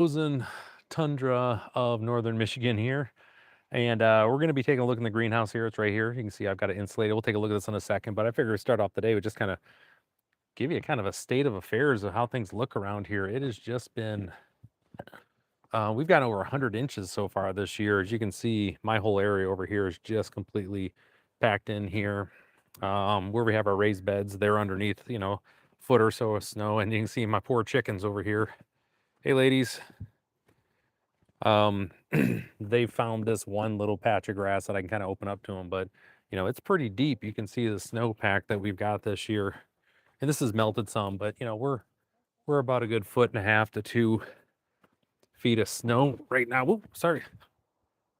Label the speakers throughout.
Speaker 1: Frozen tundra of northern Michigan here. And we're going to be taking a look in the greenhouse here. It's right here. You can see I've got it insulated. We'll take a look at this in a second, but I figured we'd start off the day with just kind of give you kind of a state of affairs of how things look around here. It has just been, we've got over 100 inches so far this year. As you can see, my whole area over here is just completely packed in here. Where we have our raised beds, they're underneath, foot or so of snow. And you can see my poor chickens over here. Hey, ladies. Um, they found this one little patch of grass that I can kind of open up to them, but it's pretty deep. You can see the snowpack that we've got this year, and this has melted some, but we're about a good 1.5 to 2 feet of snow right now. Whoop, sorry,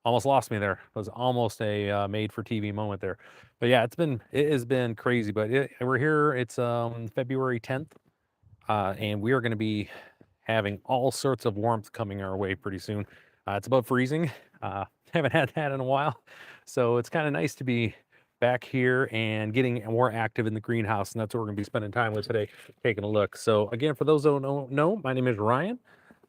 Speaker 1: almost lost me there. It was almost a made for TV moment there, but yeah, it has been crazy. But we're here. It's February 10th, and we are going to be having all sorts of warmth coming our way pretty soon. It's above freezing. Haven't had that in a while. So it's kind of nice to be back here and getting more active in the greenhouse. And that's what we're going to be spending time with today, taking a look. So again, for those who don't know, my name is Ryan.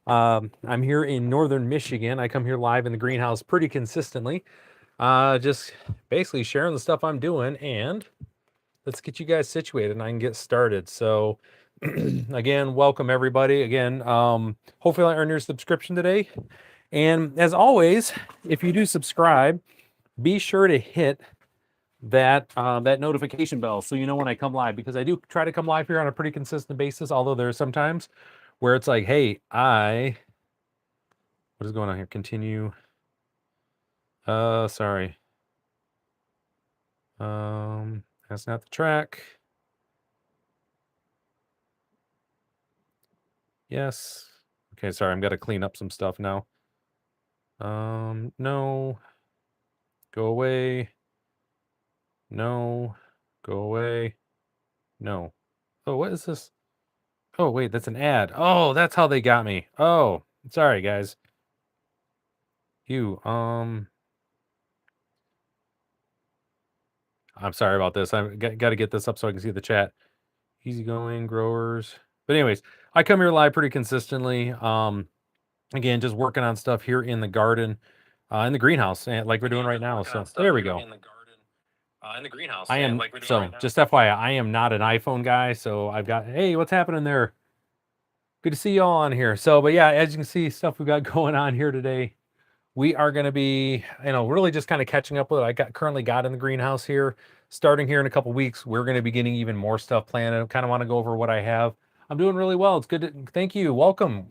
Speaker 1: I'm here in northern Michigan. I come here live in the greenhouse pretty consistently. Just basically sharing the stuff I'm doing, and let's get you guys situated and I can get started. So again, welcome everybody. Again, hopefully I earned your subscription today. And as always, if you do subscribe, be sure to hit that that notification bell so you know when I come live, because I do try to come live here on a pretty consistent basis, although there are some times where it's like, hey, what is going on here? Continue. Sorry. That's not the track. Yes. Okay, sorry, I'm gonna clean up some stuff now. No. Go away. No. Go away. No. Oh, what is this? Oh, wait, that's an ad. Oh, that's how they got me. Oh, sorry, guys. I'm sorry about this. I got to get this up so I can see the chat. Easygoing growers. But anyways, I come here live pretty consistently. Again, just working on stuff here in the garden, in the greenhouse, and like we're doing right now. So there we go.
Speaker 2: In the greenhouse.
Speaker 1: I am
Speaker 2: Like we're doing
Speaker 1: so
Speaker 2: right now.
Speaker 1: just FYI, I am not an iPhone guy, so I've got, hey, what's happening there? Good to see you all on here. So, but yeah, as you can see, stuff we've got going on here today. We are going to be, really just kind of catching up with what I currently got in the greenhouse here. Starting here in a couple weeks, we're going to be getting even more stuff planned. I kind of want to go over what I have. I'm doing really well. It's good to, thank you. Welcome.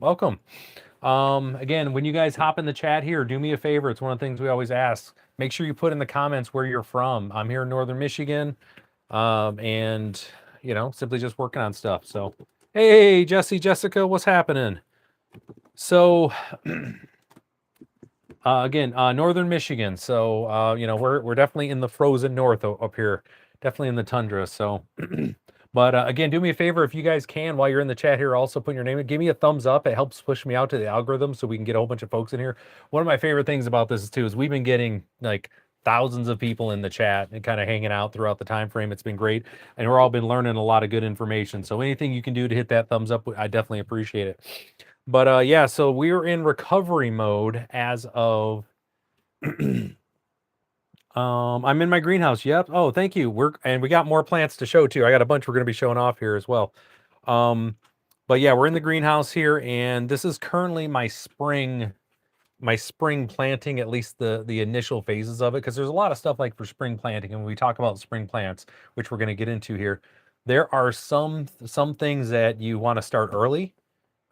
Speaker 1: Again, when you guys hop in the chat here, do me a favor. It's one of the things we always ask. Make sure you put in the comments where you're from. I'm here in northern Michigan, and simply just working on stuff. So, hey, Jessica, what's happening? So, again, northern Michigan. So, we're definitely in the frozen north up here, definitely in the tundra. So, but again, do me a favor if you guys can, while you're in the chat here, also put your name in. Give me a thumbs up. It helps push me out to the algorithm so we can get a whole bunch of folks in here. One of my favorite things about this too is we've been getting like thousands of people in the chat and kind of hanging out throughout the time frame. It's been great, and we're all been learning a lot of good information. So anything you can do to hit that thumbs up, I definitely appreciate it. But yeah, so we're in recovery mode as of I'm in my greenhouse. Yep. Oh, thank you. We got more plants to show too. I got a bunch we're going to be showing off here as well. But yeah, we're in the greenhouse here, and this is currently my spring planting, at least the initial phases of it, because there's a lot of stuff like for spring planting, and when we talk about spring plants, which we're going to get into here, there are some things that you want to start early.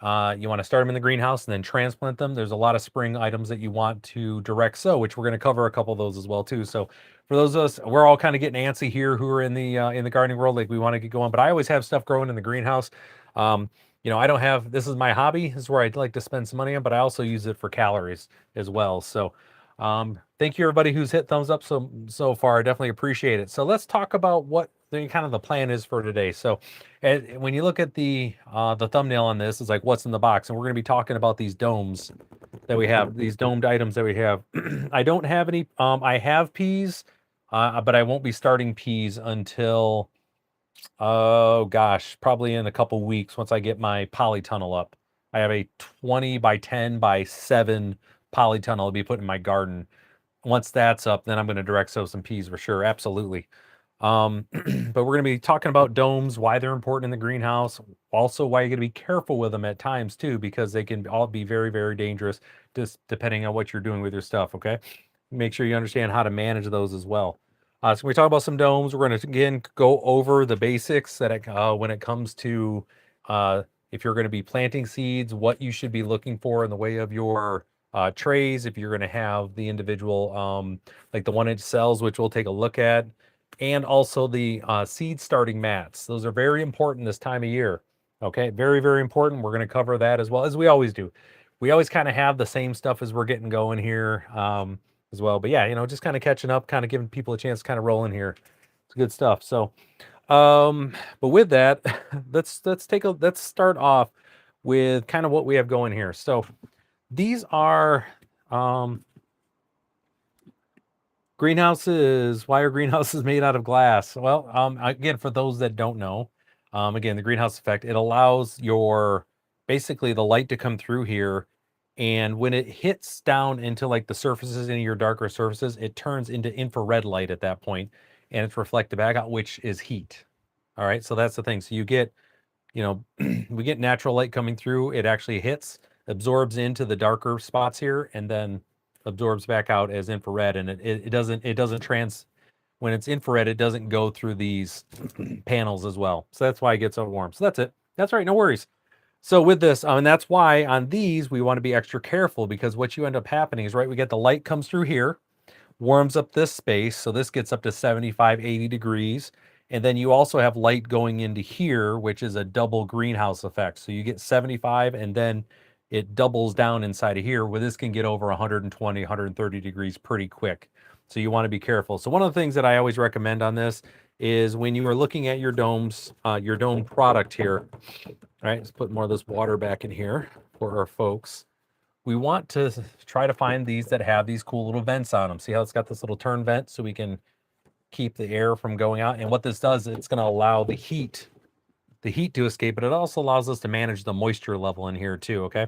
Speaker 1: You want to start them in the greenhouse and then transplant them. There's a lot of spring items that you want to direct sow, which we're going to cover a couple of those as well too. So for those of us, we're all kind of getting antsy here who are in the gardening world, like we want to get going. But I always have stuff growing in the greenhouse. I don't have, this is my hobby. This is where I'd like to spend some money on, but I also use it for calories as well. So thank you everybody who's hit thumbs up so far. I definitely appreciate it. So let's talk about what the plan is for today. So when you look at the thumbnail on this, it's like what's in the box, and we're going to be talking about these domes that we have, these domed items that we have. I don't have any. I have peas, but I won't be starting peas until, oh gosh, probably in a couple weeks once I get my polytunnel up. I have a 20 by 10 by 7 polytunnel I'll be putting in my garden. Once that's up, then I'm going to direct sow some peas for sure. Absolutely. But we're going to be talking about domes, why they're important in the greenhouse, also why you got to be careful with them at times too, because they can all be very, very dangerous, just depending on what you're doing with your stuff. Okay, make sure you understand how to manage those as well. So we talk about some domes. We're going to again go over the basics that when it comes to if you're going to be planting seeds, what you should be looking for in the way of your trays. If you're going to have the individual like the 1-inch cells, which we'll take a look at, and also the seed starting mats. Those are very important this time of year. Okay, very, very important. We're going to cover that as well, as we always do. We always kind of have the same stuff as we're getting going here as well. But yeah, just kind of catching up, kind of giving people a chance to kind of roll in here. It's good stuff. So, but with that, let's start off with kind of what we have going here. So these are greenhouses. Why are greenhouses made out of glass? Well, again, for those that don't know, again, the greenhouse effect, it allows basically the light to come through here. And when it hits down into like the surfaces, into your darker surfaces, it turns into infrared light at that point, and it's reflected back out, which is heat. All right. So that's the thing. So you get, we get natural light coming through. It actually hits, absorbs into the darker spots here, and then absorbs back out as infrared. And it doesn't when it's infrared, it doesn't go through these panels as well. So that's why it gets so warm. So that's it. That's right. No worries. So with this, and that's why on these, we want to be extra careful, because what you end up happening is, right, we get the light comes through here, warms up this space. So this gets up to 75, 80 degrees. And then you also have light going into here, which is a double greenhouse effect. So you get 75 and then it doubles down inside of here, where this can get over 120, 130 degrees pretty quick. So you want to be careful. So one of the things that I always recommend on this is when you are looking at your domes, your dome product here, all right, let's put more of this water back in here for our folks. We want to try to find these that have these cool little vents on them. See how it's got this little turn vent so we can keep the air from going out. And what this does, it's going to allow the heat to escape, but it also allows us to manage the moisture level in here too, okay?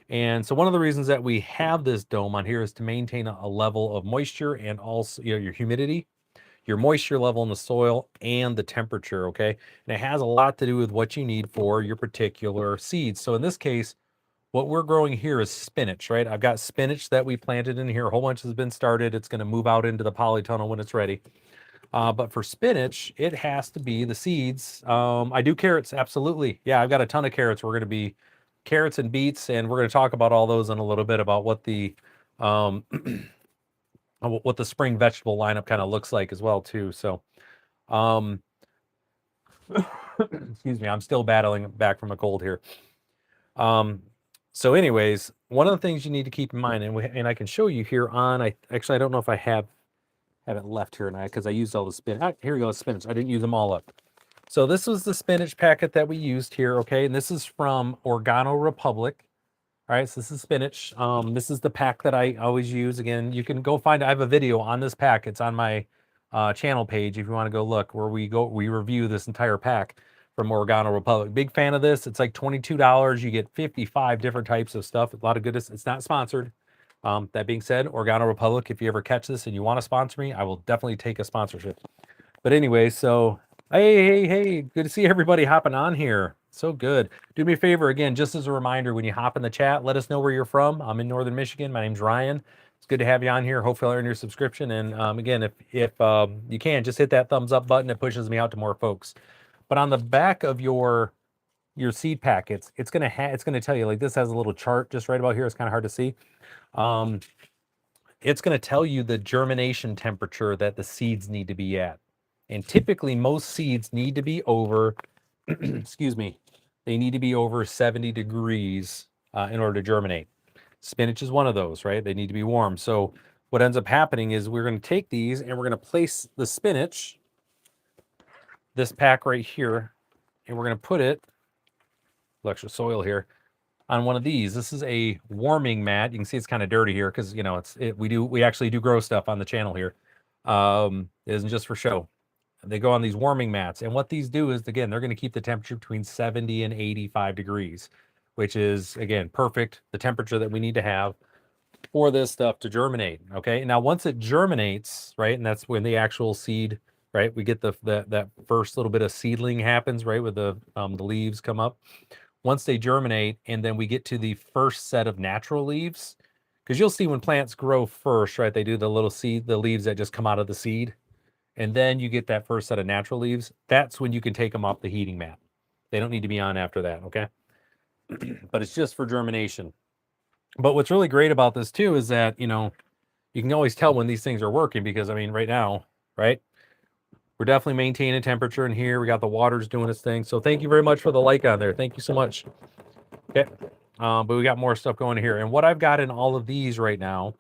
Speaker 1: And so one of the reasons that we have this dome on here is to maintain a level of moisture, and also your humidity, your moisture level in the soil, and the temperature, okay? And it has a lot to do with what you need for your particular seeds. So in this case, what we're growing here is spinach, right? I've got spinach that we planted in here. A whole bunch has been started. It's going to move out into the polytunnel when it's ready. But for spinach, it has to be the seeds. I do carrots, absolutely. Yeah, I've got a ton of carrots. We're going to be carrots and beets, and we're going to talk about all those in a little bit, about what the what the spring vegetable lineup kind of looks like as well too. So, excuse me, I'm still battling back from a cold here. So anyways, one of the things you need to keep in mind, and I can show you here on, I don't know if I have it left here now, because I used all the spinach. Here we go, spinach. I didn't use them all up. So this was the spinach packet that we used here, okay? And this is from Organo Republic. All right, so this is spinach. This is the pack that I always use. Again, you can go find, I have a video on this pack. It's on my channel page if you want to go look, where we review this entire pack from Organo Republic. Big fan of this. It's like $22. You get 55 different types of stuff. A lot of goodness. It's not sponsored. That being said, Organo Republic, if you ever catch this and you want to sponsor me, I will definitely take a sponsorship. But anyway, so hey, good to see everybody hopping on here. So good. Do me a favor, again, just as a reminder, when you hop in the chat, let us know where you're from. I'm in Northern Michigan. My name's Ryan. It's good to have you on here. Hopefully I'll earn your subscription. And again, if you can, just hit that thumbs up button. It pushes me out to more folks. But on the back of your seed packets, it's gonna tell you, like, this has a little chart just right about here. It's kind of hard to see. It's going to tell you the germination temperature that the seeds need to be at. And typically most seeds need to be over, excuse me, they need to be over 70 degrees in order to germinate. Spinach is one of those, right? They need to be warm. So what ends up happening is we're going to take these and we're going to place the spinach, this pack right here, and we're going to put it, extra soil here, on one of these. This is a warming mat. You can see it's kind of dirty here because, we actually do grow stuff on the channel here. It isn't just for show. They go on these warming mats, and what these do is, again, they're going to keep the temperature between 70 and 85 degrees, which is, again, perfect, the temperature that we need to have for this stuff to germinate. Okay. Now, once it germinates, right, and that's when the actual seed, right, we get that first little bit of seedling happens, right, with the leaves come up. Once they germinate, and then we get to the first set of natural leaves, because you'll see when plants grow first, right, they do the little seed, the leaves that just come out of the seed, and then you get that first set of natural leaves. That's when you can take them off the heating mat. They don't need to be on after that. Okay. But it's just for germination. But what's really great about this too is that, you can always tell when these things are working, because I mean, right now, right, we're definitely maintaining temperature in here. We got the water's doing its thing. So thank you very much for the like on there. Thank you so much. Okay. But we got more stuff going here. And what I've got in all of these right now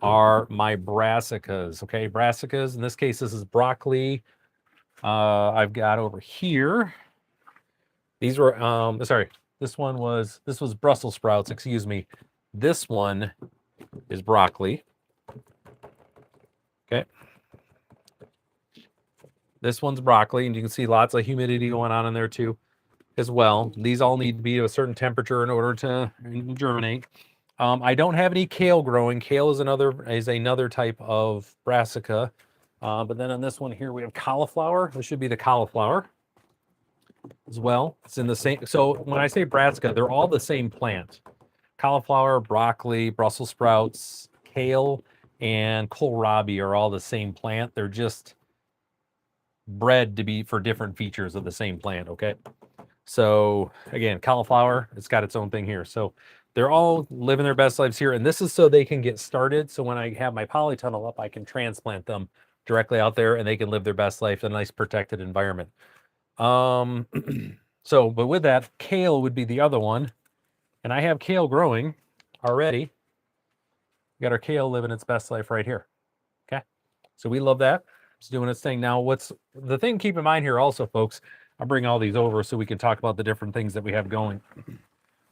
Speaker 1: are my brassicas. Okay. Brassicas. In this case, this is broccoli. I've got over here. These were, sorry, this was Brussels sprouts. Excuse me. This one is broccoli. Okay. This one's broccoli, and you can see lots of humidity going on in there too, as well. These all need to be at a certain temperature in order to germinate. I don't have any kale growing. Kale is another type of brassica. But then on this one here, we have cauliflower. This should be the cauliflower as well. It's in the same. So when I say brassica, they're all the same plant. Cauliflower, broccoli, Brussels sprouts, kale, and kohlrabi are all the same plant. They're just bred to be for different features of the same plant. Okay. So again, cauliflower, it's got its own thing here. So they're all living their best lives here. And this is so they can get started. So when I have my polytunnel up, I can transplant them directly out there and they can live their best life in a nice protected environment. So, but with that, kale would be the other one. And I have kale growing already. We got our kale living its best life right here. Okay. So we love that. It's doing its thing. Now, what's the thing to keep in mind here also, folks, I'll bring all these over so we can talk about the different things that we have going.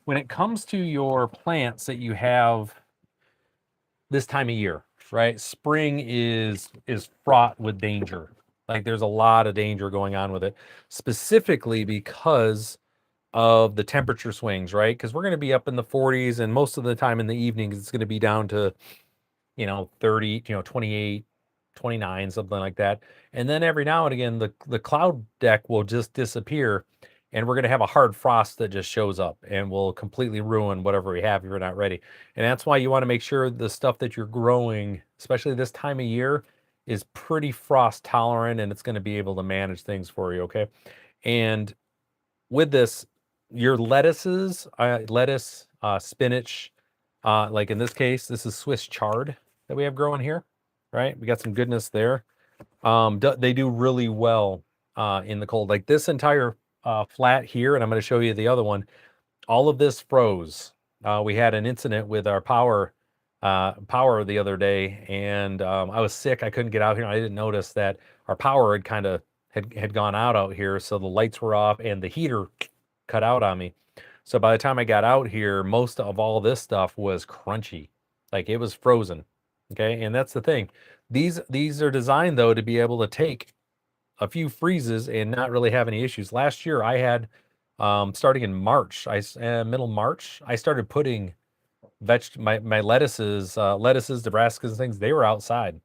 Speaker 1: When it comes to your plants that you have this time of year, right? Spring is fraught with danger. Like there's a lot of danger going on with it, specifically because of the temperature swings, right? Because we're going to be up in the 40s, and most of the time in the evenings, it's going to be down to, 30, 28, 29, something like that. And then every now and again, the cloud deck will just disappear, and we're going to have a hard frost that just shows up and will completely ruin whatever we have if you're not ready. And that's why you want to make sure the stuff that you're growing, especially this time of year, is pretty frost tolerant, and it's going to be able to manage things for you. Okay. And with this, your lettuces, spinach, like in this case, this is Swiss chard that we have growing here, right? We got some goodness there. They do really well in the cold. Like this entire flat here, and I'm going to show you the other one. All of this froze. We had an incident with our power the other day, and I was sick. I couldn't get out here. I didn't notice that our power had kind of had gone out here, so the lights were off and the heater cut out on me. So by the time I got out here, most of all this stuff was crunchy, like it was frozen. Okay, and that's the thing. These are designed though to be able to take a few freezes and not really have any issues. Last year I had, starting in March, middle March, I started putting my lettuces, brassicas and things. They were outside.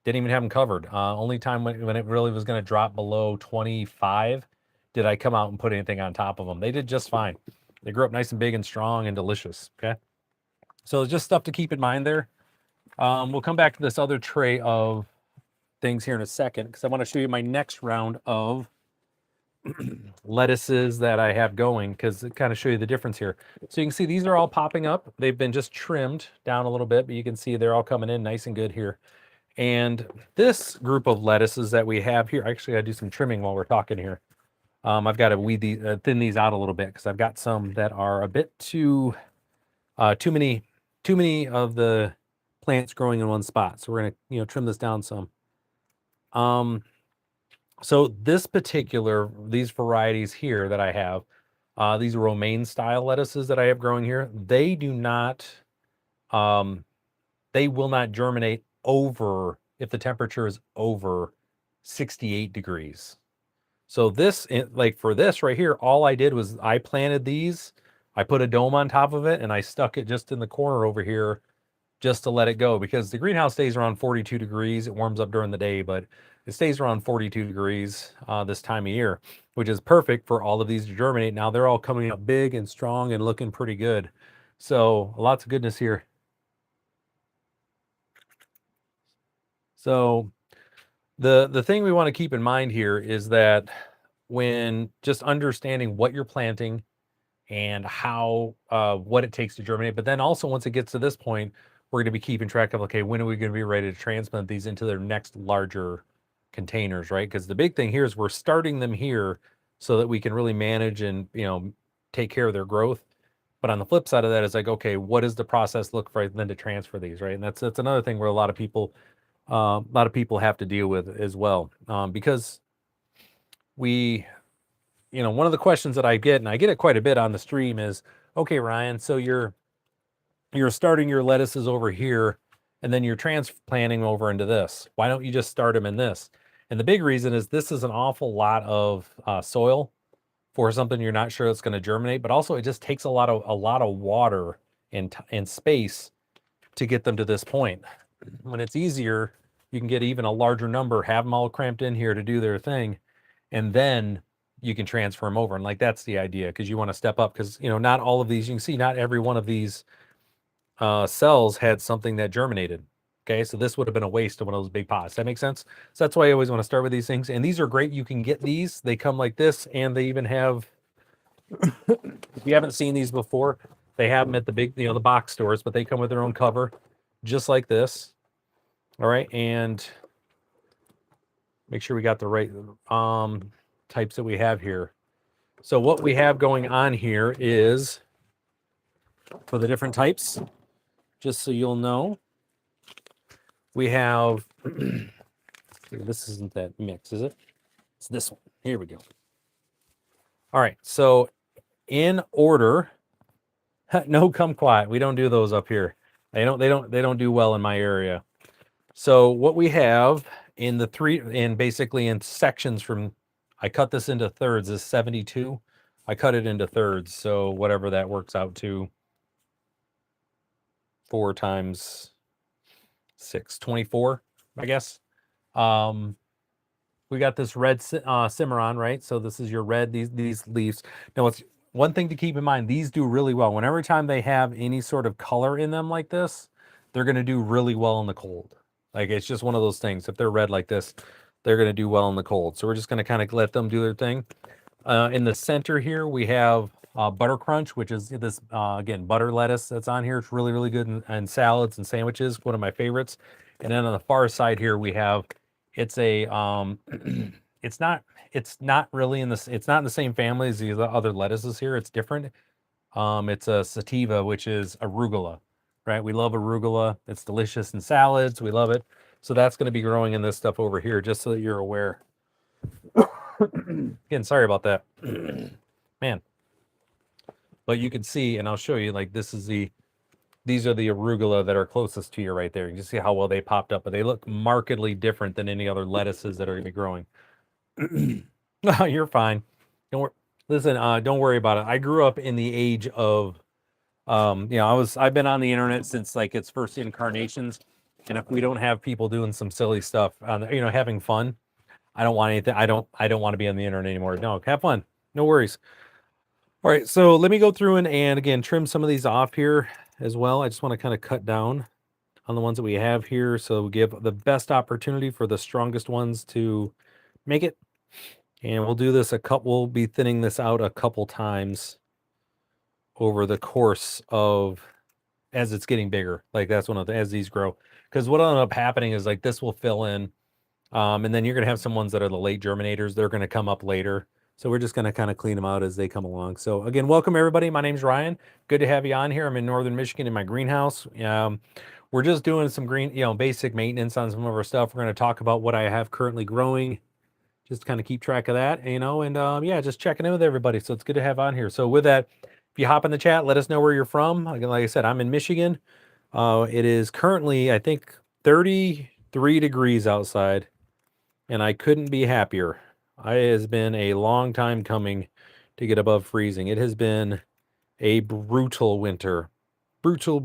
Speaker 1: Didn't even have them covered. Only time when it really was going to drop below 25 did I come out and put anything on top of them. They did just fine. They grew up nice and big and strong and delicious. Okay. So it's just stuff to keep in mind there. We'll come back to this other tray of things here in a second, because I want to show you my next round of lettuces that I have going, because it kind of show you the difference here. So you can see these are all popping up. They've been just trimmed down a little bit, but you can see they're all coming in nice and good here. And this group of lettuces that we have here, actually, I do some trimming while we're talking here. I've got to thin these out a little bit, because I've got some that are a bit too many of the plants growing in one spot. So we're gonna trim this down some. So these varieties here that I have, these romaine style lettuces that I have growing here, they do not, they will not germinate if the temperature is over 68 degrees. So like for this right here, all I did was I planted these I put a dome on top of it and I stuck it just in the corner over here just to let it go, because the greenhouse stays around 42 degrees. It warms up during the day, but it stays around 42 degrees this time of year, which is perfect for all of these to germinate. Now they're all coming up big and strong and looking pretty good. So lots of goodness here. So the thing we want to keep in mind here is that when just understanding what you're planting and how what it takes to germinate, but then also once it gets to this point, we're going to be keeping track of, okay, when are we going to be ready to transplant these into their next larger containers, right? Because the big thing here is we're starting them here so that we can really manage and take care of their growth. But on the flip side of that is like, okay, what does the process look for then to transfer these, right? And that's another thing where a lot of people have to deal with as well, because we, one of the questions that I get, and I get it quite a bit on the stream, is, okay, Ryan, so you're starting your lettuces over here, and then you're transplanting over into this. Why don't you just start them in this? And the big reason is this is an awful lot of soil for something you're not sure it's going to germinate, but also it just takes a lot of water and space to get them to this point. When it's easier, you can get even a larger number, have them all cramped in here to do their thing, and then you can transfer them over. And like, that's the idea, because you want to step up, because not all of these, you can see not every one of these cells had something that germinated. Okay, so this would have been a waste of one of those big pots. That makes sense? So that's why I always want to start with these things. And these are great. You can get these. They come like this, and they even have, if you haven't seen these before, they have them at the big, the box stores, but they come with their own cover, just like this. All right, and make sure we got the right types that we have here. So what we have going on here is, for the different types, just so you'll know, we have, this isn't that mix, is it? It's this one. Here we go. All right, so in order, no kumquat. We don't do those up here. They don't do well in my area. So what we have in the basically in sections from, I cut this into thirds, is 72. I cut it into thirds, so whatever that works out to, 4 times 6, 24, I guess. We got this red Cimarron, right? So this is your red, these leaves. Now, it's one thing to keep in mind, these do really well. Whenever time they have any sort of color in them like this, they're going to do really well in the cold. Like, it's just one of those things. If they're red like this, they're going to do well in the cold. So we're just going to kind of let them do their thing. In the center here, we have Butter Crunch, which is this, again, butter lettuce that's on here. It's really, really good in salads and sandwiches, one of my favorites. And then on the far side here, we have, it's a, it's not really in this, it's not in the same family as the other lettuces here. It's different. It's a sativa, which is arugula, right? We love arugula. It's delicious in salads. We love it. So that's going to be growing in this stuff over here, just so that you're aware. Again, sorry about that, man. But you can see, and I'll show you, like, this is these are the arugula that are closest to you right there. You can see how well they popped up, but they look markedly different than any other lettuces that are going to be growing. No, you're fine. Listen, don't worry about it. I grew up in the age of, I've been on the internet since like its first incarnations. And if we don't have people doing some silly stuff, having fun, I don't want anything. I don't want to be on the internet anymore. No, have fun. No worries. All right, so let me go through and again, trim some of these off here as well. I just want to kind of cut down on the ones that we have here, so we give the best opportunity for the strongest ones to make it. And we'll do this we'll be thinning this out a couple times over the course of, as it's getting bigger. Like, that's one of as these grow. Because what'll end up happening is, like, this will fill in. And then you're going to have some ones that are the late germinators. They're going to come up later. So we're just going to kind of clean them out as they come along. So again, welcome everybody. My name's Ryan. Good to have you on here. I'm in Northern Michigan in my greenhouse. We're just doing some basic maintenance on some of our stuff. We're going to talk about what I have currently growing, just kind of keep track of that, and just checking in with everybody. So it's good to have on here. So with that, if you hop in the chat, let us know where you're from. Again, like I said, I'm in Michigan. It is currently, I think, 33 degrees outside, and I couldn't be happier. It has been a long time coming to get above freezing. It has been a brutal winter. Brutal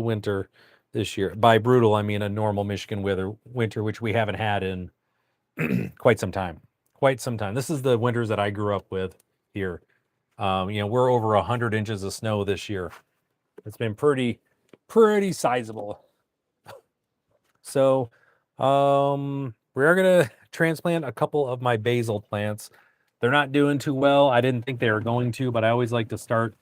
Speaker 1: winter this year. By brutal, I mean a normal Michigan winter, which we haven't had in quite some time. Quite some time. This is the winters that I grew up with here. We're over 100 inches of snow this year. It's been pretty sizable. So, we are gonna transplant a couple of my basil plants. They're not doing too well. I didn't think they were going to, but I always like to start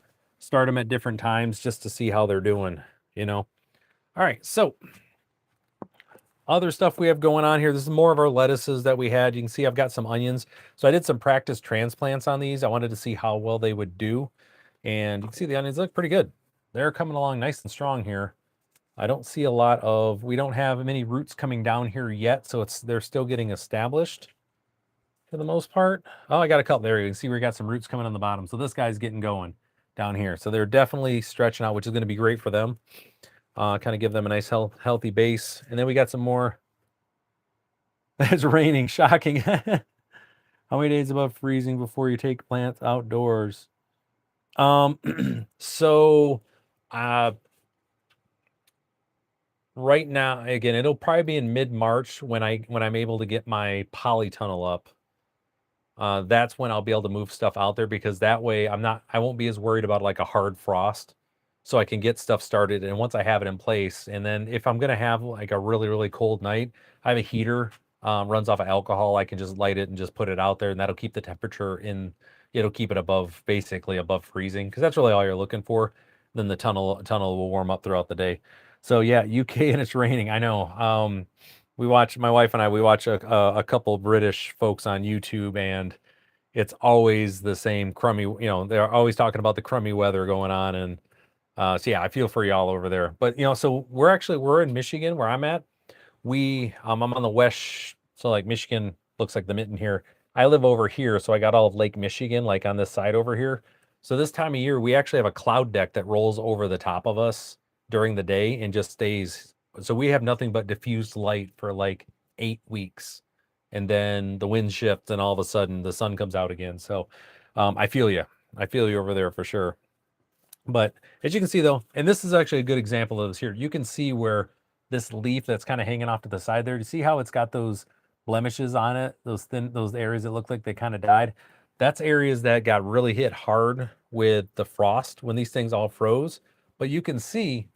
Speaker 1: them at different times just to see how they're doing, you know. All right, so other stuff we have going on here. This is more of our lettuces that we had. You can see I've got some onions. So I did some practice transplants on these. I wanted to see how well they would do. And you can see the onions look pretty good. They're coming along nice and strong here. I don't see a lot of, we don't have many roots coming down here yet. So they're still getting established for the most part. Oh, I got a couple there. You can see we got some roots coming on the bottom. So this guy's getting going down here. So they're definitely stretching out, which is going to be great for them. Kind of give them a nice healthy base. And then we got some more. It's raining, shocking. How many days above freezing before you take plants outdoors? So right now, again, it'll probably be in mid-March when I'm able to get my polytunnel up. That's when I'll be able to move stuff out there, because that way I won't be as worried about like a hard frost. So I can get stuff started, and once I have it in place, and then if I'm gonna have like a really cold night, I have a heater, runs off of alcohol. I can just light it and just put it out there, and that'll keep the temperature in. It'll keep it basically above freezing, because that's really all you're looking for. Then the tunnel will warm up throughout the day. So yeah, UK and it's raining. I know. My wife and I watch a couple British folks on YouTube, and it's always the same crummy. They're always talking about the crummy weather going on, and so yeah, I feel for y'all over there. But so we're in Michigan where I'm at. I'm on the west, so like Michigan looks like the mitten here. I live over here, so I got all of Lake Michigan like on this side over here. So this time of year, we actually have a cloud deck that rolls over the top of us during the day and just stays. So we have nothing but diffused light for like 8 weeks, and then the wind shifts, and all of a sudden the sun comes out again. So I feel you. I feel you over there for sure. But as you can see though, and this is actually a good example of this here, you can see where this leaf that's kind of hanging off to the side there, you see how it's got those blemishes on it, those areas that look like they kind of died. That's areas that got really hit hard with the frost when these things all froze. But you can see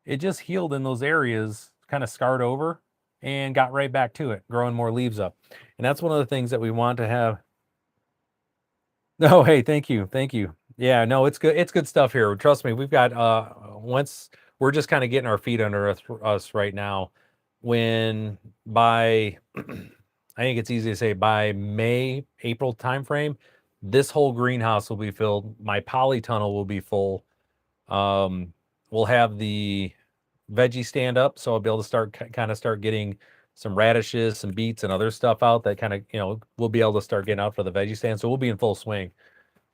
Speaker 1: it just healed in those areas, kind of scarred over, and got right back to it, growing more leaves up. And that's one of the things that we want to have. No, hey, thank you. Yeah, no, it's good. It's good stuff here. Trust me, we've got once we're just kind of getting our feet under us right now. When by I think it's easy to say by May, April timeframe, this whole greenhouse will be filled. My polytunnel will be full. We'll have the veggie stand up, so I'll be able to start getting some radishes, some beets, and other stuff out that kind of, we'll be able to start getting out for the veggie stand. So we'll be in full swing.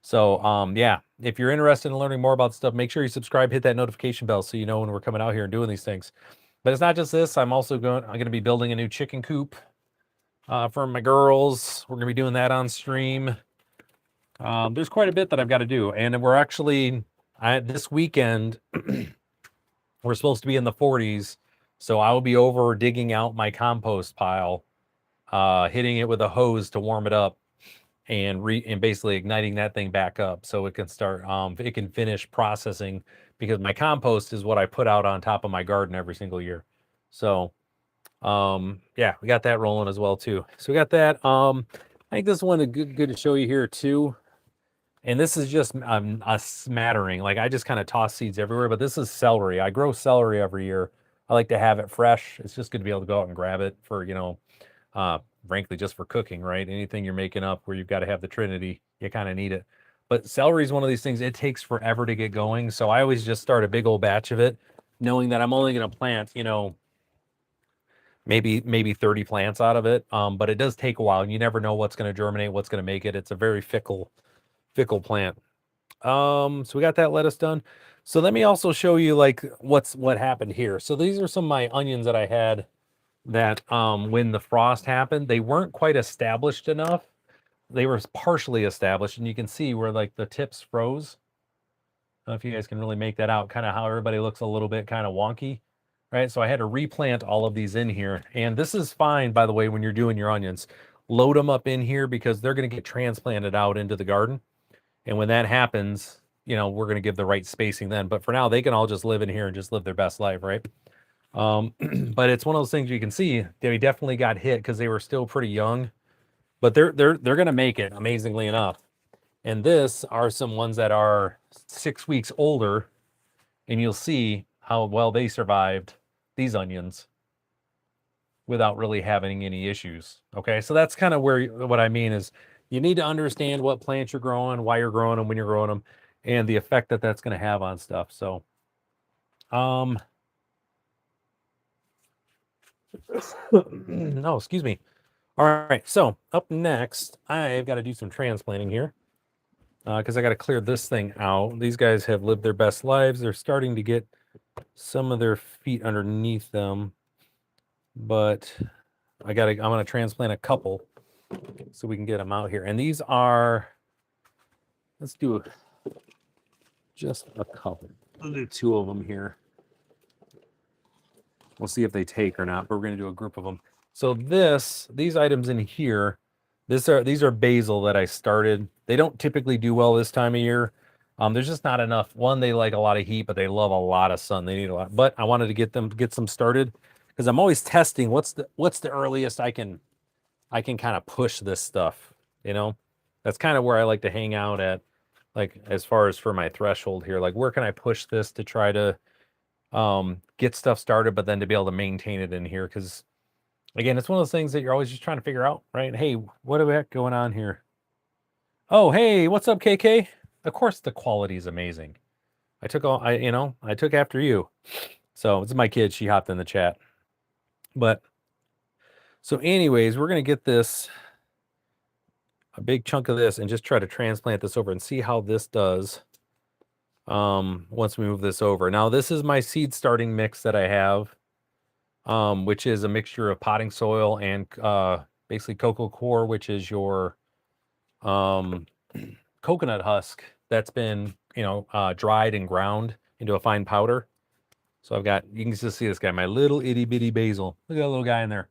Speaker 1: So, yeah, if you're interested in learning more about stuff, make sure you subscribe, hit that notification bell so you know when we're coming out here and doing these things. But it's not just this. I'm going to be building a new chicken coop for my girls. We're going to be doing that on stream. There's quite a bit that I've got to do. And we're actually, this weekend, we're supposed to be in the 40s. So I will be over digging out my compost pile, hitting it with a hose to warm it up, and basically igniting that thing back up so it can start, it can finish processing, because my compost is what I put out on top of my garden every single year. So, yeah, we got that rolling as well too. So we got that. I think this one is good to show you here too. And this is just a smattering. Like I just kind of toss seeds everywhere, but this is celery. I grow celery every year. I like to have it fresh. It's just good to be able to go out and grab it for, frankly, just for cooking, right? Anything you're making up where you've got to have the Trinity, you kind of need it. But celery is one of these things, it takes forever to get going. So I always just start a big old batch of it, knowing that I'm only going to plant, maybe 30 plants out of it. But it does take a while, and you never know what's going to germinate, what's going to make it. It's a very fickle plant. So we got that lettuce done. So let me also show you like what happened here. So these are some of my onions that I had that when the frost happened, they weren't quite established enough. They were partially established, and you can see where like the tips froze. I don't know if you guys can really make that out, kind of how everybody looks a little bit kind of wonky, right? So I had to replant all of these in here. And this is fine, by the way, when you're doing your onions. Load them up in here because they're going to get transplanted out into the garden. And when that happens, you know, we're going to give the right spacing then. But for now, they can all just live in here and just live their best life, right? But it's one of those things you can see they definitely got hit because they were still pretty young. But they're going to make it, amazingly enough. And this are some ones that are 6 weeks older, and you'll see how well they survived these onions without really having any issues. Okay, so that's kind of where what I mean is you need to understand what plants you're growing, why you're growing them, when you're growing them, and the effect that that's going to have on stuff. So, no, excuse me. All right, so up next, I've got to do some transplanting here because I got to clear this thing out. These guys have lived their best lives. They're starting to get some of their feet underneath them, but I'm going to transplant a couple so we can get them out here. And these are, let's do just a couple. I'll do 2 of them here. We'll see if they take or not, but we're going to do a group of them. So these items in here, these are basil that I started. They don't typically do well this time of year. There's just not enough. One, they like a lot of heat, but they love a lot of sun. They need a lot. But I wanted to get some started because I'm always testing what's the earliest I can kind of push this stuff. You know, that's kind of where I like to hang out at, like as far as for my threshold here. Like where can I push this to try to get stuff started, but then to be able to maintain it in here because. Again, it's one of those things that you're always just trying to figure out, right? Hey, what the heck going on here? Oh, hey, what's up, KK? Of course, the quality is amazing. I took after you. So it's my kid. She hopped in the chat. But so anyways, we're going to get a big chunk of this and just try to transplant this over and see how this does once we move this over. Now, this is my seed starting mix that I have. Which is a mixture of potting soil and basically cocoa core, which is your coconut husk that's been dried and ground into a fine powder. So you can just see this guy, my little itty bitty basil. Look at that little guy in there,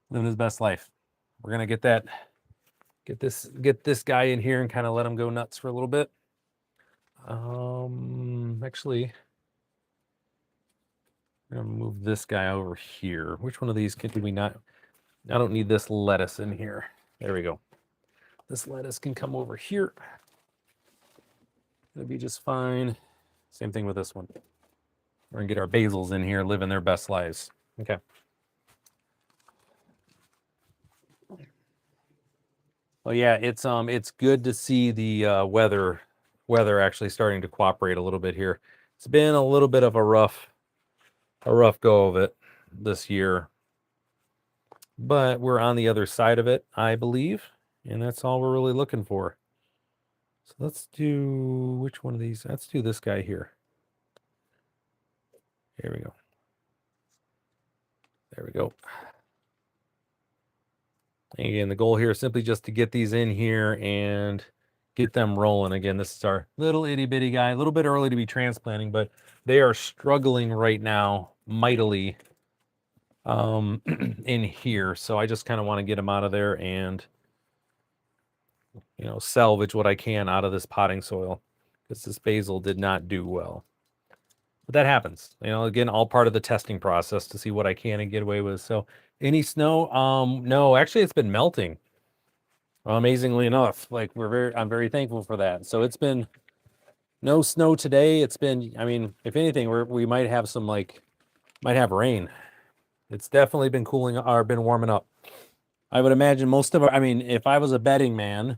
Speaker 1: living his best life. We're gonna get this guy in here and kind of let him go nuts for a little bit. Actually. I'm gonna move this guy over here. Which one of these do we not? I don't need this lettuce in here. There we go. This lettuce can come over here. It'll be just fine. Same thing with this one. We're gonna get our basils in here, living their best lives. Okay. Well, yeah, it's good to see the weather actually starting to cooperate a little bit here. It's been a little bit of a rough go of it this year, but we're on the other side of it, I believe, and that's all we're really looking for. So let's do which one of these? Let's do this guy here. Here we go. There we go. And again, the goal here is simply just to get these in here and get them rolling. Again, this is our little itty bitty guy, a little bit early to be transplanting, but they are struggling right now mightily in here. So I just kind of want to get them out of there and salvage what I can out of this potting soil because this basil did not do well. But that happens, again, all part of the testing process to see what I can and get away with. So any snow? No, actually it's been melting. Amazingly enough, like I'm very thankful for that. So it's been no snow today. It's been, if anything, we might have might have rain. It's definitely been cooling or been warming up. I would imagine if I was a betting man,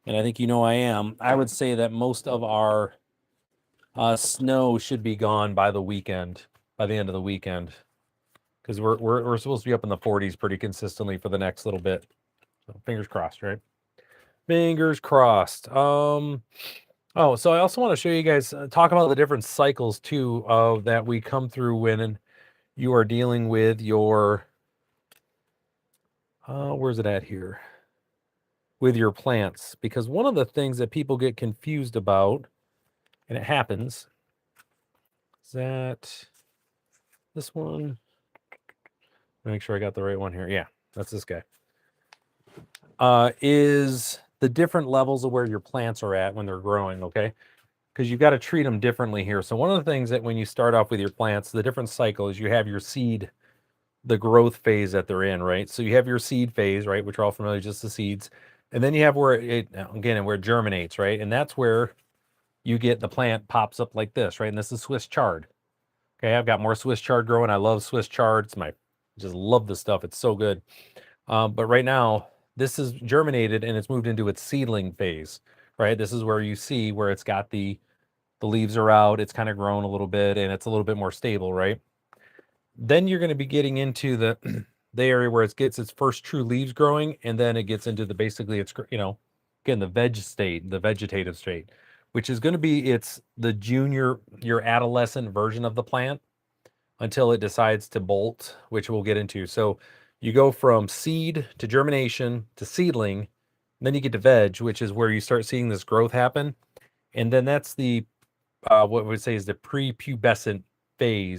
Speaker 1: and I think I am, I would say that most of our snow should be gone by the end of the weekend, because we're supposed to be up in the 40s pretty consistently for the next little bit. So fingers crossed, right? Fingers crossed. So I also want to show you guys, talk about the different cycles too that we come through when you are dealing with your, where's it at here? With your plants, because one of the things that people get confused about, And it happens. Is that this one? Make sure I got the right one here. Yeah, that's this guy. Is the different levels of where your plants are at when they're growing, okay? Because you've got to treat them differently here. So one of the things that when you start off with your plants, the different cycles, you have your seed, the growth phase that they're in, right? So you have your seed phase, right, which are all familiar, just the seeds. And then you have where it, again, where it germinates, right? And that's where you get the plant pops up like this, right? And this is Swiss chard. Okay, I've got more Swiss chard growing. I love Swiss chard. Just love this stuff. It's so good. But right now, this is germinated and it's moved into its seedling phase, right? This is where you see where it's got the leaves are out, it's kind of grown a little bit, and it's a little bit more stable, right? Then you're going to be getting into the the area where it gets its first true leaves growing, and then it gets into the basically it's again the veg state, the vegetative state, which is going to be your adolescent version of the plant until it decides to bolt, which we'll get into. So you go from seed to germination to seedling, then you get to veg, which is where you start seeing this growth happen. And then that's the what we would say is the prepubescent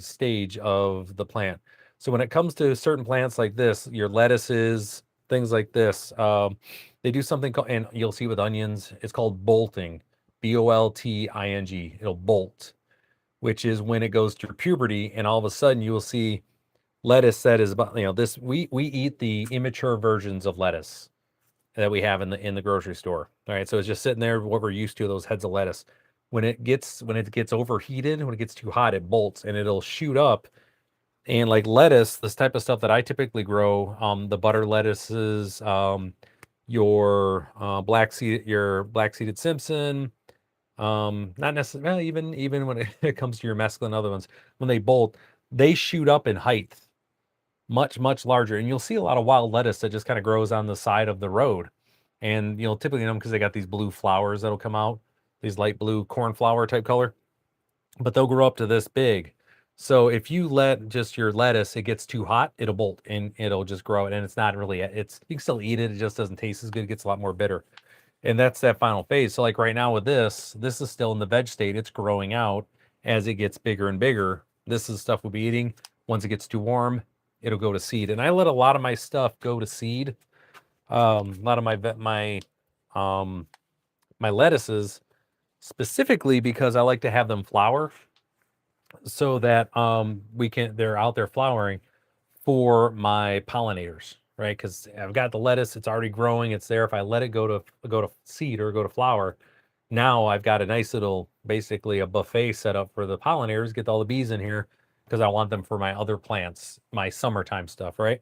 Speaker 1: stage of the plant. So when it comes to certain plants like this, your lettuces, things like this, they do something called, and you'll see with onions, it's called bolting, bolting. It'll bolt, which is when it goes through puberty, and all of a sudden you will see lettuce that is about this. We eat the immature versions of lettuce that we have in the grocery store. All right, so it's just sitting there, what we're used to, those heads of lettuce. When it gets overheated, when it gets too hot, it bolts and it'll shoot up. And like lettuce, this type of stuff that I typically grow, the butter lettuces, your black seeded Simpson, not necessarily even when it comes to your mesclun and other ones, when they bolt, they shoot up in height much larger. And you'll see a lot of wild lettuce that just kind of grows on the side of the road. And you'll typically know them because they got these blue flowers that'll come out, these light blue cornflower type color, but they'll grow up to this big. So if you let just your lettuce, it gets too hot, it'll bolt and it'll just grow it. And it's not really, you can still eat it. It just doesn't taste as good. It gets a lot more bitter. And that's that final phase. So like right now with this is still in the veg state. It's growing out as it gets bigger and bigger. This is stuff we'll be eating. Once it gets too warm, it'll go to seed. And I let a lot of my stuff go to seed. A lot of my lettuces, specifically because I like to have them flower so that they're out there flowering for my pollinators, right? Because I've got the lettuce, it's already growing, it's there. If I let it go to seed or go to flower, now I've got a nice little, basically a buffet set up for the pollinators, get all the bees in here because I want them for my other plants, my summertime stuff, right?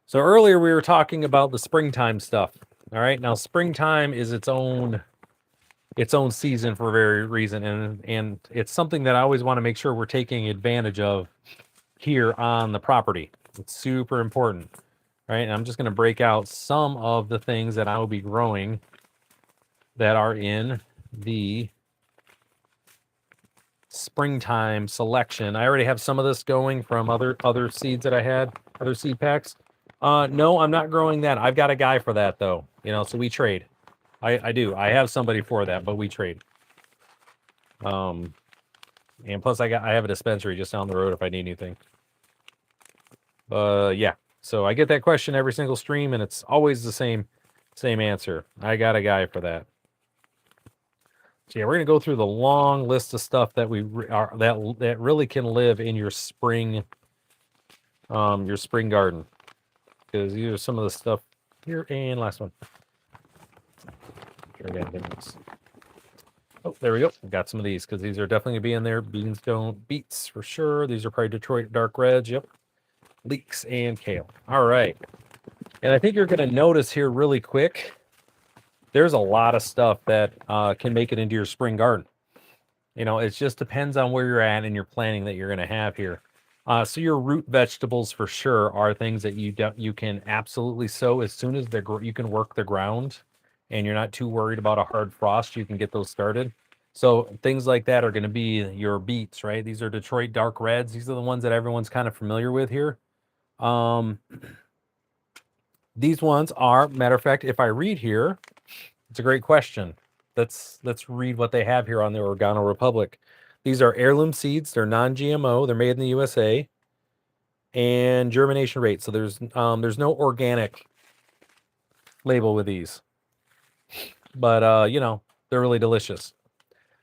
Speaker 1: So earlier we were talking about the springtime stuff. All right, now springtime is its own season for a very reason, and it's something that I always want to make sure we're taking advantage of here on the property. It's super important, right? And I'm just going to break out some of the things that I will be growing that are in the springtime selection. I already have some of this going from other seeds that I had, other seed packs. No, I'm not growing that. I've got a guy for that though, so we trade. I do. I have somebody for that, but we trade. And plus I have a dispensary just down the road if I need anything. Yeah. So I get that question every single stream, and it's always the same answer. I got a guy for that. So yeah, we're gonna go through the long list of stuff that that really can live in your spring garden, because these are some of the stuff here. And last one. Oh, there we go. Got some of these because these are definitely gonna be in there. Beets for sure. These are probably Detroit dark reds. Yep. Leeks and kale. All right. And I think you're gonna notice here really quick, there's a lot of stuff that can make it into your spring garden. It just depends on where you're at in your planning that you're gonna have here. So your root vegetables for sure are things that you can absolutely sow as soon as you can work the ground and you're not too worried about a hard frost. You can get those started. So things like that are going to be your beets, right? These are Detroit dark reds. These are the ones that everyone's kind of familiar with here. These ones are, matter of fact, if I read here, it's a great question. let's read what they have here on the Organo Republic. These are heirloom seeds. They're non-GMO. They're made in the USA, and germination rate. So there's no organic label with these, but you know, they're really delicious.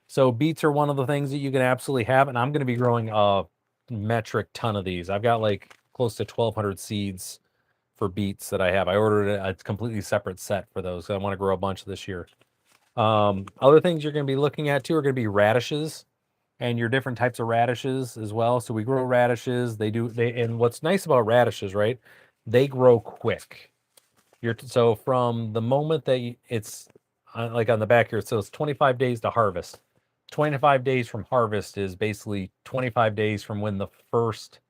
Speaker 1: So beets are one of the things that you can absolutely have, and I'm going to be growing a metric ton of these. I've got like close to 1,200 seeds for beets that I have. I ordered a completely separate set for those. So I want to grow a bunch this year. Other things you're going to be looking at too are going to be radishes and your different types of radishes as well. So we grow radishes. And what's nice about radishes, right? They grow quick. So from the moment that it's like on the back here, so it's 25 days to harvest. 25 days from harvest is basically 25 days from when the first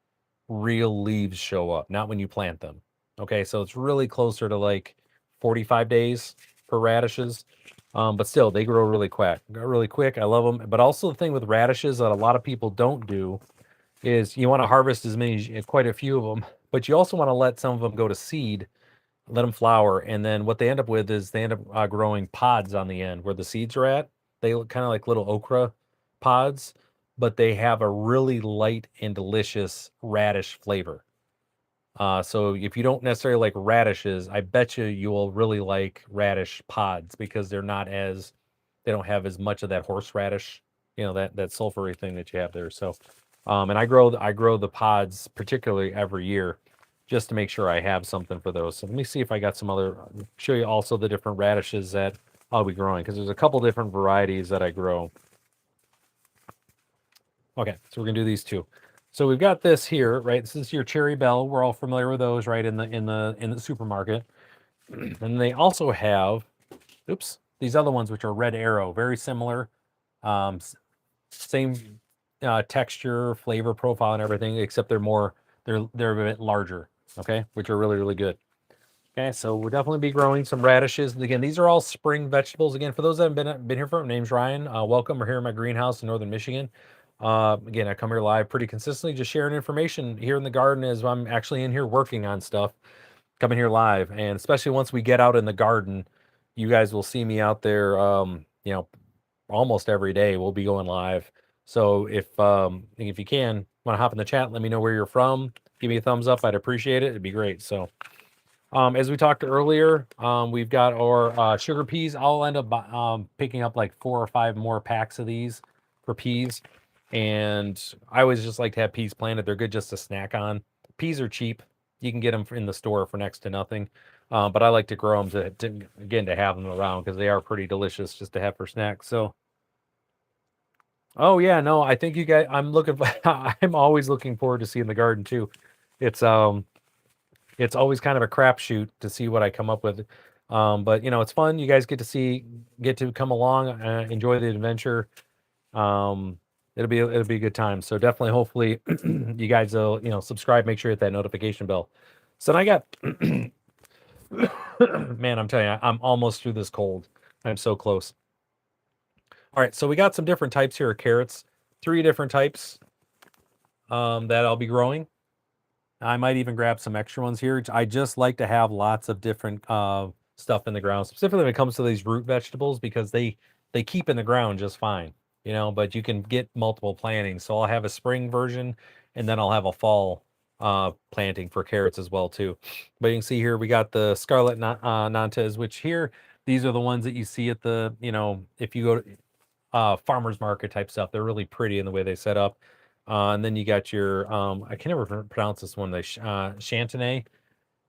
Speaker 1: real leaves show up, not when you plant them. Okay, so it's really closer to like 45 days for radishes. But still, they grow really quick. Really quick. I love them. But also the thing with radishes that a lot of people don't do is you want to harvest quite a few of them, but you also want to let some of them go to seed, let them flower, and then what they end up with is they end up growing pods on the end where the seeds are at. They look kind of like little okra pods, but they have a really light and delicious radish flavor. So if you don't necessarily like radishes, I bet you will really like radish pods because they don't have as much of that horseradish, you know, that sulfury thing that you have there. So, and I grow the pods particularly every year just to make sure I have something for those. So let me see if I got some other, show you also the different radishes that I'll be growing because there's a couple different varieties that I grow. Okay, so we're gonna do these two. So we've got this here, right? This is your Cherry Bell. We're all familiar with those, right? In the supermarket. And they also have, oops, these other ones which are Red Arrow, very similar, same texture, flavor profile, and everything, except they're a bit larger. Okay, which are really good. Okay, so we'll definitely be growing some radishes. And again, these are all spring vegetables. Again, for those that haven't been here for, my name's Ryan. Welcome. We're here in my greenhouse in northern Michigan. Again, I come here live pretty consistently, just sharing information here in the garden as I'm actually in here working on stuff, coming here live. And especially once we get out in the garden, you guys will see me out there, you know, almost every day. We'll be going live. So if you can, want to hop in the chat, let me know where you're from. Give me a thumbs up. I'd appreciate it. It'd be great. So as we talked earlier, we've got our sugar peas. I'll end up picking up like 4 or 5 more packs of these for peas. And I always just like to have peas planted. They're good just to snack on. Peas are cheap. You can get them in the store for next to nothing. But I like to grow them to have them around because they are pretty delicious just to have for snacks. So, oh yeah, no, I think you guys, I'm always looking forward to seeing the garden too. It's always kind of a crapshoot to see what I come up with. But you know, it's fun. You guys get to come along, enjoy the adventure. It'll be a good time. So definitely, hopefully, you guys will subscribe. Make sure you hit that notification bell. So then I got, man, I'm telling you, I'm almost through this cold. I'm so close. All right, so we got some different types here of carrots. 3 different types that I'll be growing. I might even grab some extra ones here. I just like to have lots of different stuff in the ground, specifically when it comes to these root vegetables, because they keep in the ground just fine, but you can get multiple plantings. So I'll have a spring version, and then I'll have a fall planting for carrots as well too. But you can see here we got the Scarlet Nantes, which here, these are the ones that you see at the, if you go to farmer's market type stuff. They're really pretty in the way they set up. And then you got your, I can never pronounce this one, the Chantenay.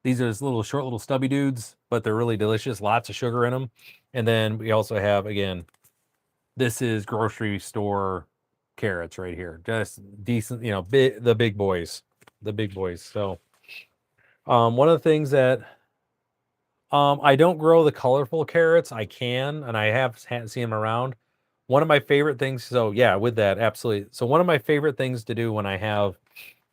Speaker 1: These are just short little stubby dudes, but they're really delicious. Lots of sugar in them. And then we also have, again, this is grocery store carrots right here. Just decent, the big boys. The big boys. So one of the things that I don't grow the colorful carrots. I can, and I have seen them around. One of my favorite things, so yeah, with that, absolutely. So one of my favorite things to do when I have,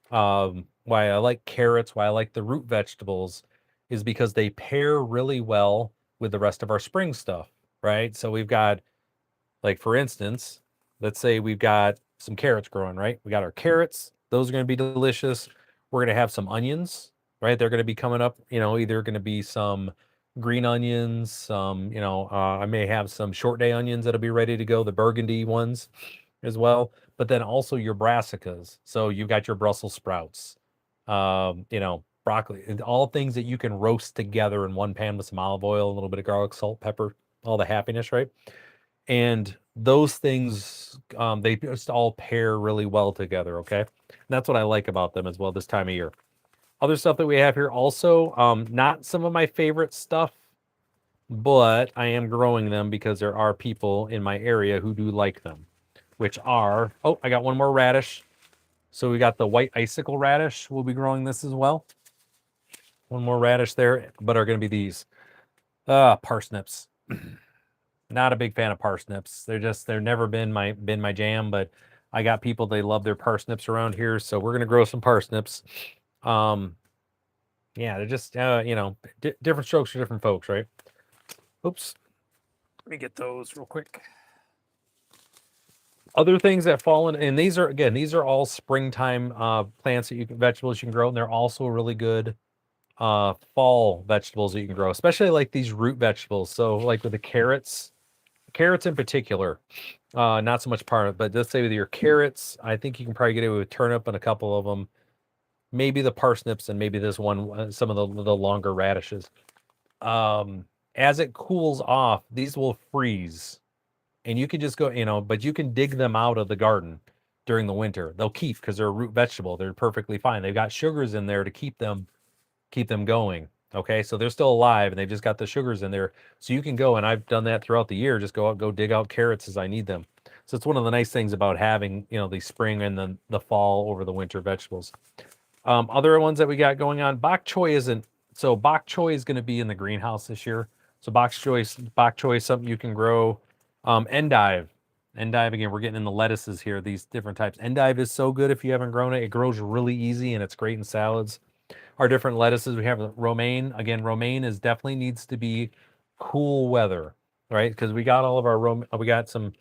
Speaker 1: why I like carrots, why I like the root vegetables, is because they pair really well with the rest of our spring stuff, right? So we've got, like for instance, let's say we've got some carrots growing, right? We got our carrots; those are going to be delicious. We're going to have some onions, right? They're going to be coming up, either going to be some green onions, some, I may have some short day onions that'll be ready to go, the burgundy ones as well, but then also your brassicas. So you've got your Brussels sprouts, broccoli, and all things that you can roast together in one pan with some olive oil, a little bit of garlic, salt, pepper, all the happiness, right? And those things, they just all pair really well together. Okay. And that's what I like about them as well this time of year. Other stuff that we have here also, not some of my favorite stuff, but I am growing them because there are people in my area who do like them, which are, oh, I got one more radish. So we got the white icicle radish. We'll be growing this as well. One more radish there, but are going to be these parsnips. Not a big fan of parsnips. They're never been my jam, but I got people, they love their parsnips around here, so we're going to grow some parsnips. Yeah, they're just different strokes for different folks, right? Oops. Let me get those real quick. Other things that fall in, and these are all springtime plants that vegetables you can grow, and they're also really good fall vegetables that you can grow, especially like these root vegetables. So like with the carrots in particular, not so much part, but let's say with your carrots, I think you can probably get it with turnip and a couple of them, maybe the parsnips, and maybe this one, some of the longer radishes. As it cools off, these will freeze, and you can just go, but you can dig them out of the garden during the winter. They'll keep because they're a root vegetable. They're perfectly fine. They've got sugars in there to keep them going. Okay, so they're still alive and they've just got the sugars in there. So you can go, and I've done that throughout the year, just go dig out carrots as I need them. So it's one of the nice things about having, the spring and the fall over the winter vegetables. Other ones that we got going on, bok choy isn't, so bok choy is going to be in the greenhouse this year. So bok choy is something you can grow. Endive, again, we're getting in the lettuces here, these different types. Endive is so good if you haven't grown it. It grows really easy and it's great in salads. Our different lettuces, we have romaine. Again, romaine definitely needs to be cool weather, right? Because we got all of our we got some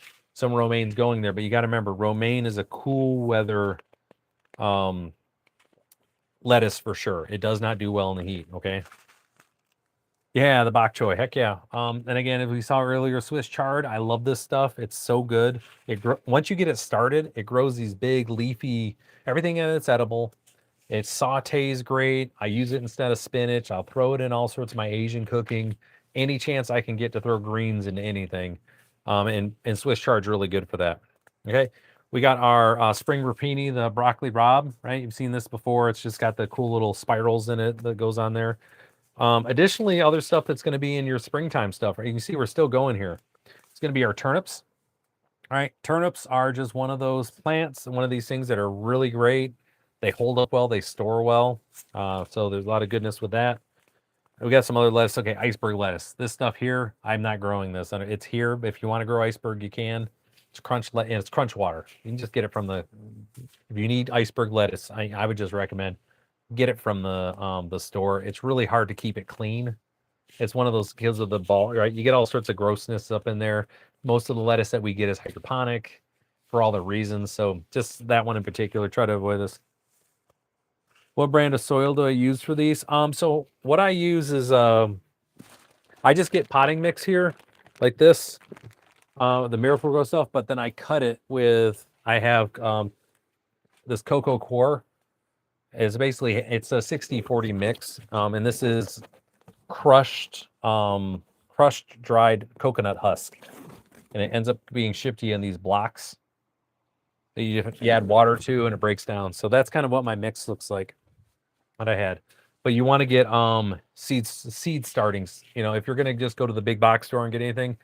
Speaker 1: romaines going there, but you got to remember, romaine is a cool weather lettuce for sure. It does not do well in the heat. Okay. Yeah, the bok choy, heck yeah. And again, as we saw earlier, Swiss chard, I love this stuff. It's so good. Once you get it started, it grows these big leafy, everything in it's edible. It sautés great. I use it instead of spinach. I'll throw it in all sorts of my Asian cooking. Any chance I can get to throw greens into anything. And Swiss chard's really good for that. Okay. We got our spring rapini, the broccoli rabe, right? You've seen this before. It's just got the cool little spirals in it that goes on there. Additionally, other stuff that's going to be in your springtime stuff, right? You can see we're still going here. It's going to be our turnips. All right. Turnips are just one of those plants, one of these things that are really great. They hold up well, they store well. So there's a lot of goodness with that. We got some other lettuce. Okay, iceberg lettuce. This stuff here, I'm not growing this. It's here. If you want to grow iceberg, you can. It's and it's crunch water. You can just get it from if you need iceberg lettuce, I would just recommend get it from the store. It's really hard to keep it clean. It's one of those because of the ball, right? You get all sorts of grossness up in there. Most of the lettuce that we get is hydroponic for all the reasons. So just that one in particular, try to avoid this. What brand of soil do I use for these? So what I use is I just get potting mix here, like this, the Miracle-Gro stuff, but then I cut it with, I have this Coco Core. It's a 60-40 mix, and this is crushed dried coconut husk, and it ends up being shipped to you in these blocks that you add water to, and it breaks down. So that's kind of what my mix looks like. What I had, but you want to get seed startings. If you're gonna just go to the big box store and get anything,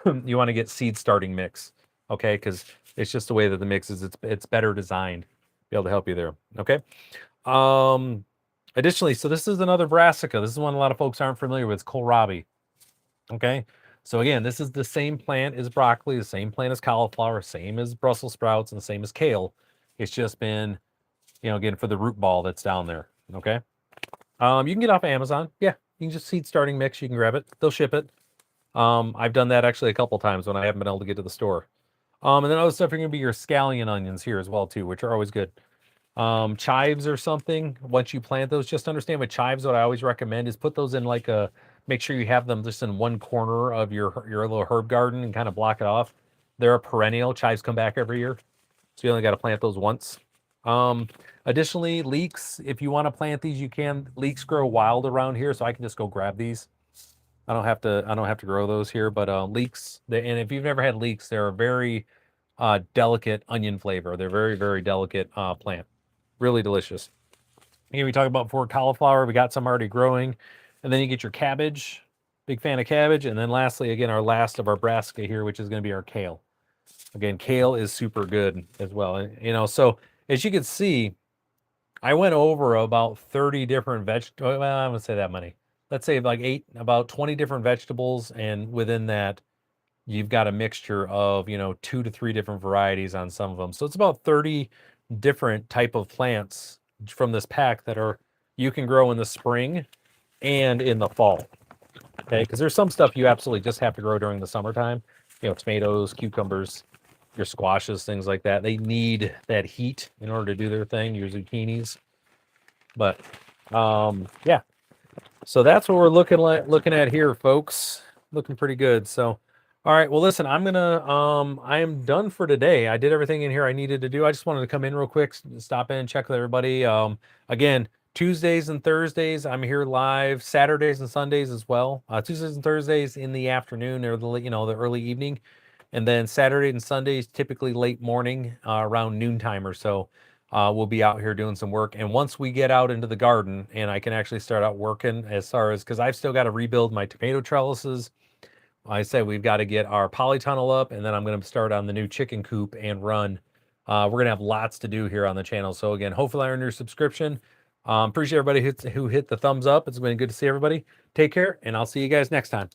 Speaker 1: you want to get seed starting mix, okay? Because it's just the way that the mix is. It's better designed, be able to help you there. Okay. Additionally, so this is another brassica. This is one a lot of folks aren't familiar with. It's kohlrabi. Okay. So again, this is the same plant as broccoli, the same plant as cauliflower, same as Brussels sprouts, and the same as kale. It's just been again, for the root ball that's down there. Okay. You can get off of Amazon. Yeah. You can just seed starting mix. You can grab it. They'll ship it. I've done that actually a couple times when I haven't been able to get to the store. And then other stuff are going to be your scallion onions here as well too, which are always good. Chives or something. Once you plant those, just understand with chives, what I always recommend is put those in like a, make sure you have them just in one corner of your little herb garden and kind of block it off. They're a perennial. Chives come back every year. So you only got to plant those once. Additionally, leeks, if you want to plant these, you can. Leeks grow wild around here, so I can just go grab these. I don't have to grow those here, but leeks, and if you've never had leeks, they're a very delicate onion flavor. They're very, very delicate plant. Really delicious. Again, we talked about before cauliflower. We got some already growing. And then you get your cabbage. Big fan of cabbage. And then lastly, again, our last of our brassica here, which is going to be our kale. Again, kale is super good as well. And, so as you can see, I went over about 30 different vegetables. Well, I wouldn't say that many. Let's say like about 20 different vegetables. And within that, you've got a mixture of, 2 to 3 different varieties on some of them. So it's about 30 different type of plants from this pack that you can grow in the spring and in the fall. Okay, because there's some stuff you absolutely just have to grow during the summertime. Tomatoes, cucumbers, your squashes, things like that. They need that heat in order to do their thing. Your zucchinis, but yeah. So that's what we're looking at here, folks. Looking pretty good. So, all right. Well, listen, I am done for today. I did everything in here I needed to do. I just wanted to come in real quick, stop in, check with everybody. Again, Tuesdays and Thursdays, I'm here live. Saturdays and Sundays as well. Tuesdays and Thursdays in the afternoon or the early evening, and then Saturday and Sundays typically late morning, around noontime or so. We'll be out here doing some work. And once we get out into the garden and I can actually start out working as far as, because I've still got to rebuild my tomato trellises. I said we've got to get our polytunnel up, and then I'm going to start on the new chicken coop and run. We're going to have lots to do here on the channel. So again, hopefully I earn your subscription. Appreciate everybody who hit the thumbs up. It's been good to see everybody. Take care, and I'll see you guys next time.